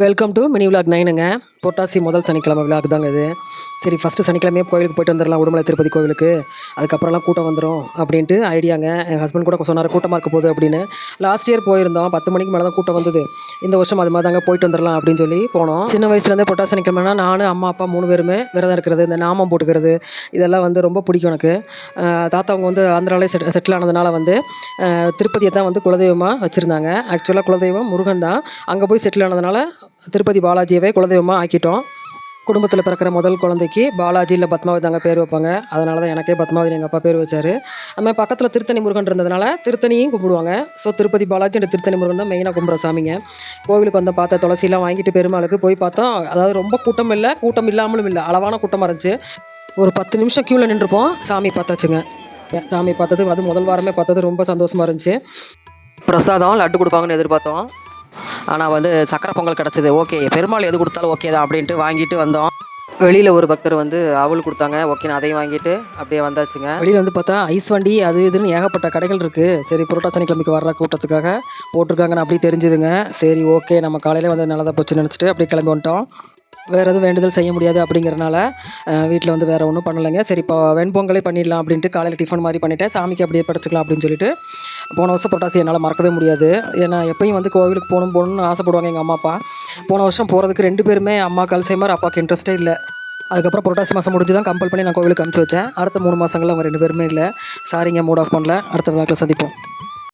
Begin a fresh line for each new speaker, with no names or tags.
Welcome to mini vlog 9ங்க. புரட்டாசி முதல் சனிக்கிழமை விலாக் தாங்க இது. சரி, ஃபஸ்ட்டு சனிக்கிழமையே கோயிலுக்கு போயிட்டு வந்துடலாம், உடுமலை திருப்பதி கோவிலுக்கு. அதுக்கப்புறம்லாம் கூட்டம் வந்துடும் அப்படின்ட்டு ஐடியாங்க. என் ஹஸ்பண்ட் கூட சொன்னார் கூட்டமாக இருக்க போகுது அப்படின்னு. லாஸ்ட் இயர் போயிருந்தோம், 10 மணிக்கு மேலே தான் கூட்டம் வந்தது. இந்த வருஷம் அது மாதிரி தாங்க போயிட்டு வந்துடலாம் அப்படின்னு சொல்லி போனோம். சின்ன வயசுலேருந்தே புரட்டாசி சனிக்கிழமைனா நான் அம்மா அப்பா 3 பேருமே விரதம் இருக்கிறது, இந்த நாமம் போட்டுக்கிறது, இதெல்லாம் வந்து ரொம்ப பிடிக்கும் எனக்கு. தாத்தா அவங்க வந்து ஆந்திராவிலே செட்டில் ஆனதுனால வந்து திருப்பதியை தான் வந்து குலதெய்வமாக வச்சுருந்தாங்க. ஆக்சுவலாக குலதெய்வம் முருகன் தான். அங்கே போய் செட்டில் ஆனதுனால திருப்பதி பாலாஜியவே குலதெய்வமாக ஆக்கிட்டோம். குடும்பத்தில் பிறக்கிற முதல் குழந்தைக்கு பாலாஜி இல்லை பத்மாவதி தாங்க பேர் வைப்பாங்க. அதனால தான் எனக்கே பத்மாவதி எங்கள் அப்பா பேர் வச்சார். அதுமாதிரி பக்கத்தில் திருத்தணி முருகன் இருந்ததுனால திருத்தணியும் கும்பிடுவாங்க. ஸோ திருப்பதி பாலாஜி என்ற திருத்தணி முருகன் தான் மெயினாக கும்பிட்ற சாமிங்க. கோவிலுக்கு வந்து பார்த்த துளசிலாம் வாங்கிட்டு பெருமாளுக்கு போய் பார்த்தோம். அதாவது ரொம்ப கூட்டம் இல்லை, கூட்டம் இல்லாமலும் இல்லை, அளவான கூட்டமாக இருந்துச்சு. ஒரு 10 நிமிஷம் க்யூவில் நின்றுப்போம், சாமி பார்த்தாச்சுங்க. சாமி பார்த்தது அது முதல் வாரமே பார்த்தது ரொம்ப சந்தோஷமாக இருந்துச்சு. பிரசாதம் லட்டு கொடுப்பாங்கன்னு எதிர்பார்த்தோம். ஆனால் வந்து சக்கரை பொங்கல் கிடச்சிது. ஓகே, பெருமாள் எது கொடுத்தாலும் ஓகே தான் அப்படின்ட்டு வாங்கிட்டு வந்தோம். வெளியில் ஒரு பக்தர் வந்து அவள் கொடுத்தாங்க. ஓகே, அதையும் வாங்கிட்டு அப்படியே வந்தாச்சுங்க. வெளியில் வந்து பார்த்தா ஐஸ் வண்டி அது இதுன்னு ஏகப்பட்ட கடைகள் இருக்குது. சரி, புரட்டாசி சனிக்கிழமைக்கு வர்ற கூட்டத்துக்காக போட்டிருக்காங்கன்னு அப்படியே தெரிஞ்சுதுங்க. சரி, ஓகே, நம்ம காலையில் வந்து நல்லதாக போச்சுன்னு நினச்சிட்டு அப்படியே கிளம்பி வந்துட்டோம். வேறு எதுவும் வேண்டுதல் செய்ய முடியாது அப்படிங்கிறனால வீட்டில் வந்து வேறு ஒன்றும் பண்ணலைங்க. சரி, இப்போ வெண்பொங்கலே பண்ணிடலாம் அப்படின்ட்டு காலையில் டிஃபன் மாதிரி பண்ணிவிட்டேன். சாமிக்கு அப்படியே படைச்சிக்கலாம் அப்படின்னு சொல்லிட்டு போன வருஷம் புரட்டாசி என்னால் மறக்கவே முடியாது. ஏன்னா எப்பயும் வந்து கோவிலுக்கு போகணும்னு ஆசைப்படுவாங்க எங்கள் அம்மா அப்பா. போன வருஷம் போகிறதுக்கு 2 பேருமே அம்மாவுக்கு அல்சைமர், அப்பாவுக்கு இன்ட்ரெஸ்ட்டே இல்லை. அதுக்கப்புறம் புரட்டாசி மாதம் முடிஞ்சு தான் கம்பல் பண்ணி நான் கோவிலுக்கு அனுப்பிச்சி வச்சேன். அடுத்த 3 மாதங்களில் அவங்க 2 பேருமே இல்லை. சாரிங்க, மூட் ஆஃப் பண்ணல. அடுத்த விழாக்கில் சந்திப்போம்.